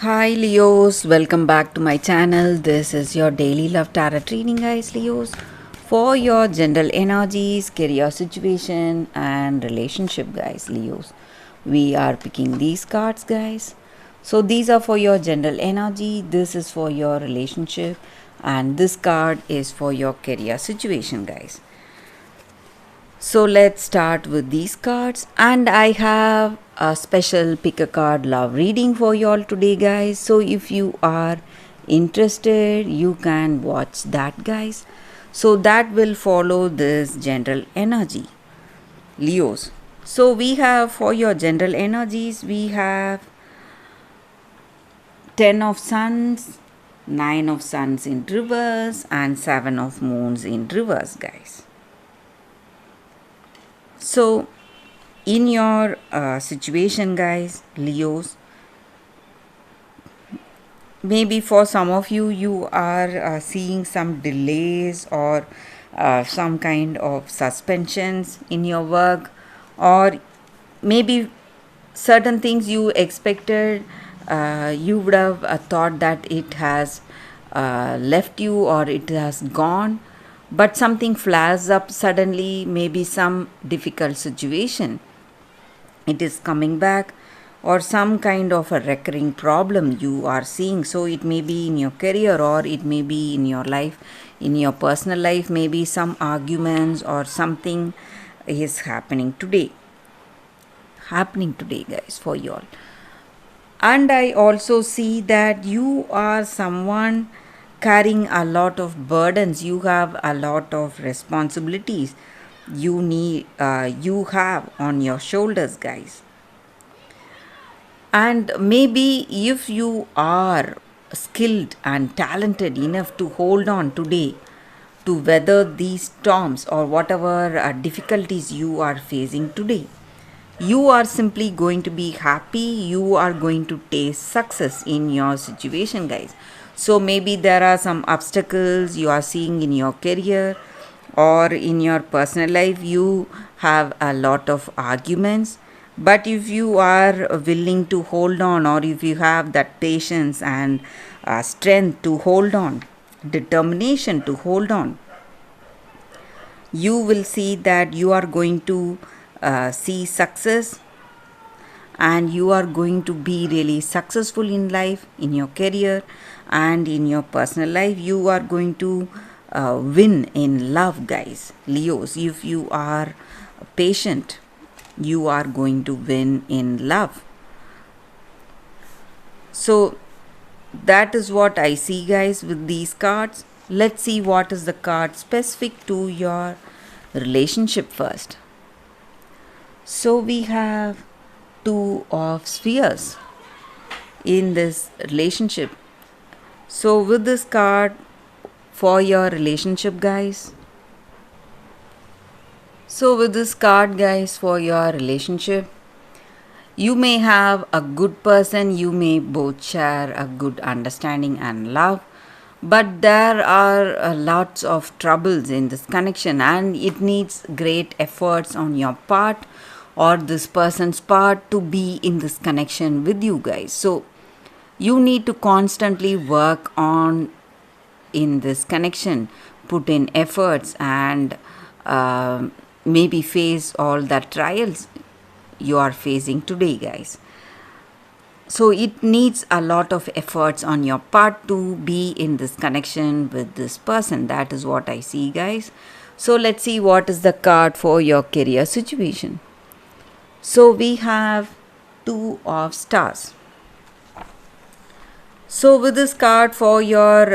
Hi Leos, welcome back to my channel. This is your daily love tarot reading, guys. Leos, for your general energies, career situation, and relationship, guys. Leos, we are picking these cards, guys. So these are for your general energy, this is for your relationship, and this card is for your career situation, guys. So let's start with these cards, and I have a special pick a card love reading for you all today, guys. So if you are interested, you can watch that, guys. So that will follow this general energy, Leos. So we have for your general energies, we have 10 of suns, 9 of suns in reverse, and 7 of moons in reverse, guys. So in your situation, guys, Leos, maybe for some of you, you are seeing some delays or some kind of suspensions in your work, or maybe certain things you expected, you would have thought that it has left you or it has gone, but something flashes up suddenly, maybe some difficult situation, it is coming back, or some kind of a recurring problem you are seeing. So it may be in your career or it may be in your life, in your personal life, maybe some arguments or something is happening today, guys, for you all. And I also see that you are someone carrying a lot of burdens, you have a lot of responsibilities you have on your shoulders, guys. And maybe if you are skilled and talented enough to hold on today to weather these storms or whatever difficulties you are facing today, you are simply going to be happy, you are going to taste success in your situation, guys. So maybe there are some obstacles you are seeing in your career or in your personal life, you have a lot of arguments, but if you are willing to hold on, or if you have that patience and strength to hold on, determination to hold on, you will see that you are going to see success, and you are going to be really successful in life, in your career and in your personal life. You are going to win in love, guys, Leos. If you are patient, you are going to win in love. So that is what I see, guys, with these cards. Let's see what is the card specific to your relationship first. So we have two of spheres in this relationship. So with this card for your relationship, guys, for your relationship, you may have a good person, you may both share a good understanding and love, but there are lots of troubles in this connection, and it needs great efforts on your part or this person's part to be in this connection with you, guys. So you need to constantly work on in this connection, put in efforts, and maybe face all the trials you are facing today, guys. So it needs a lot of efforts on your part to be in this connection with this person. That is what I see, guys. So let's see what is the card for your career situation. So we have two of stars. So with this card for your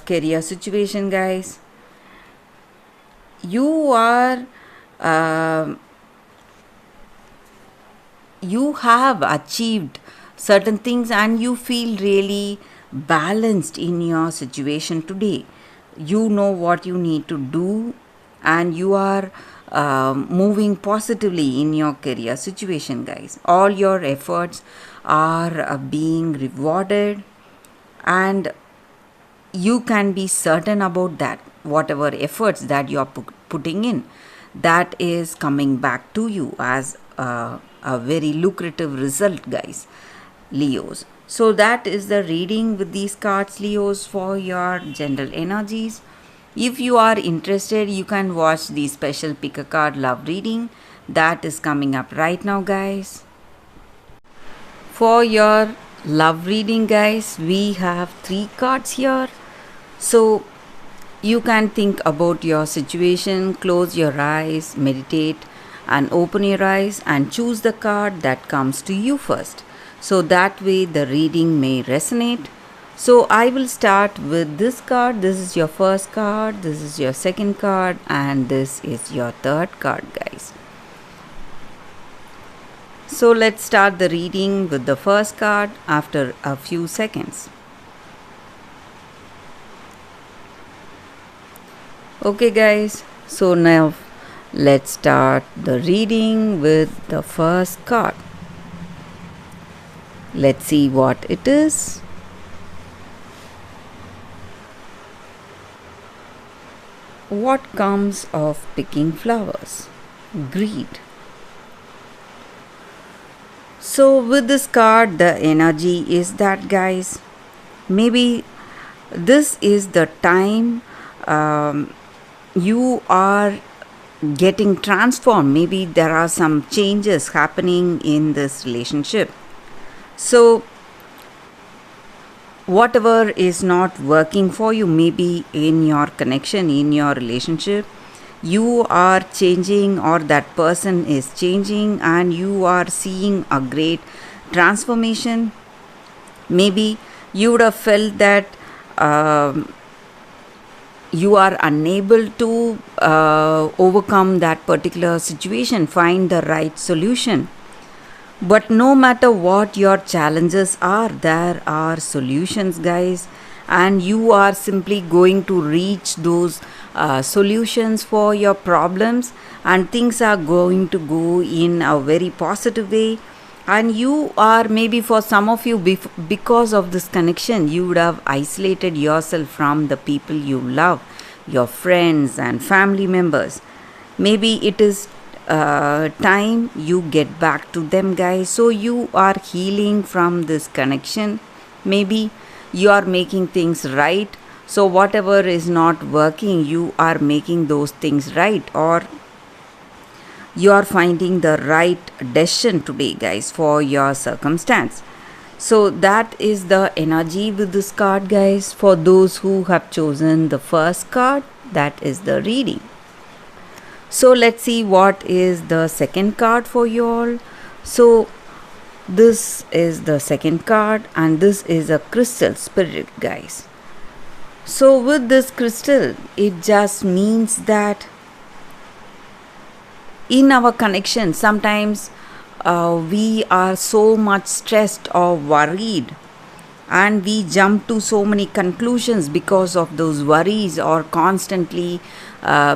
career situation, guys, you are you have achieved certain things and you feel really balanced in your situation today. You know what you need to do, and you are moving positively in your career situation, guys. All your efforts are being rewarded, and you can be certain about that. Whatever efforts that you are putting in, that is coming back to you as a very lucrative result, guys. Leos. So that is the reading with these cards, Leos, for your general energies. If you are interested, you can watch the special pick a card love reading that is coming up right now, guys. For your love reading, guys, we have 3 cards here. So you can think about your situation, close your eyes, meditate, and open your eyes and choose the card that comes to you first. So that way the reading may resonate. So I will start with this card. This is your first card, this is your second card, and this is your third card, guys. So let's start the reading with the first card after a few seconds. Okay, guys, so now let's start the reading with the first card. Let's see what it is. What comes of picking flowers? Greed. So with this card, the energy is that, guys, maybe this is the time you are getting transformed. Maybe there are some changes happening in this relationship. So whatever is not working for you, maybe in your connection, in your relationship, you are changing or that person is changing and you are seeing a great transformation. Maybe you would have felt that you are unable to overcome that particular situation, find the right solution. But no matter what your challenges are, there are solutions, guys, and you are simply going to reach those solutions for your problems, and things are going to go in a very positive way. And you are, maybe for some of you, because of this connection, you would have isolated yourself from the people you love, your friends and family members. Maybe it is time you get back to them, guys. So you are healing from this connection. Maybe you are making things right. So whatever is not working, you are making those things right, or you are finding the right decision today, guys, for your circumstance. So that is the energy with this card, guys. For those who have chosen the first card, that is the reading. So let's see what is the second card for you all. So this is the second card, and this is a crystal spirit, guys. So with this crystal, it just means that in our connection, sometimes we are so much stressed or worried, and we jump to so many conclusions because of those worries, or constantly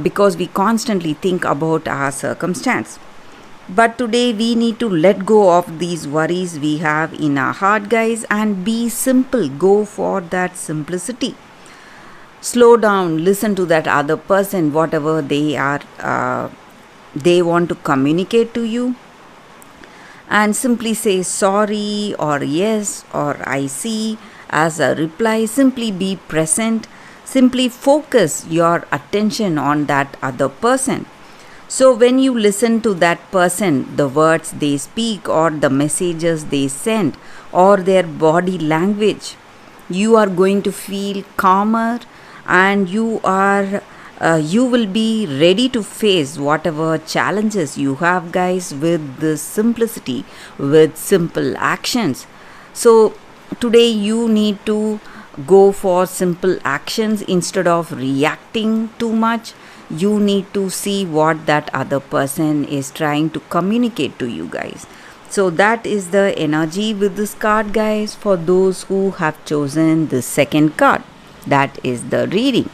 because we constantly think about our circumstance. But today we need to let go of these worries we have in our heart, guys, and be simple. Go for that simplicity. Slow down, listen to that other person, whatever they are they want to communicate to you, and simply say sorry or yes or I see as a reply. Simply be present. Simply focus your attention on that other person. So when you listen to that person, the words they speak or the messages they send or their body language, you are going to feel calmer, and you will be ready to face whatever challenges you have, guys, with this simplicity, with simple actions. So today you need to go for simple actions instead of reacting too much. You need to see what that other person is trying to communicate to you, guys. So that is the energy with this card, guys, for those who have chosen the second card. That is the reading.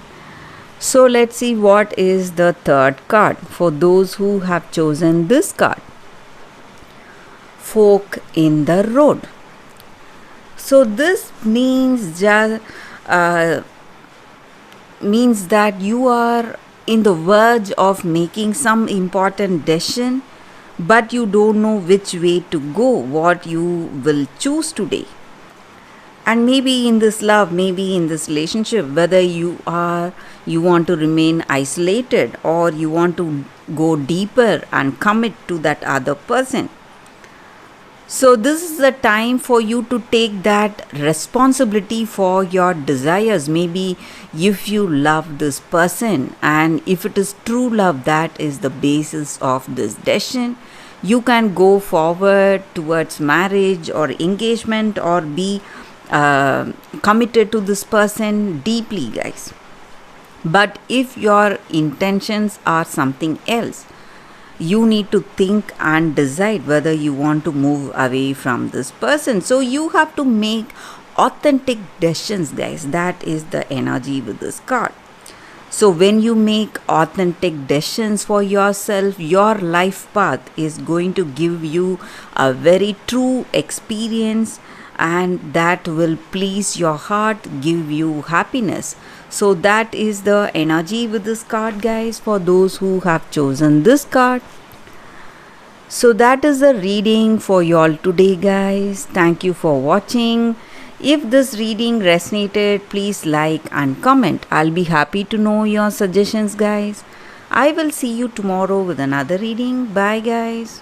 So let's see what is the third card for those who have chosen this card. Fork in the road. So this means means that you are in the verge of making some important decision, but you don't know which way to go, what you will choose today. And maybe in this love, maybe in this relationship, whether you want to remain isolated or you want to go deeper and commit to that other person. So this is the time for you to take that responsibility for your desires. Maybe if you love this person, and if it is true love that is the basis of this decision, you can go forward towards marriage or engagement, or be committed to this person deeply, guys. But if your intentions are something else, you need to think and decide whether you want to move away from this person. So you have to make authentic decisions, guys. That is the energy with this card. So when you make authentic decisions for yourself, your life path is going to give you a very true experience, and that will please your heart, give you happiness. So that is the energy with this card, guys, for those who have chosen this card. So that is the reading for y'all today, guys. Thank you for watching. If this reading resonated, please like and comment. I'll be happy to know your suggestions, guys. I will see you tomorrow with another reading. Bye, guys.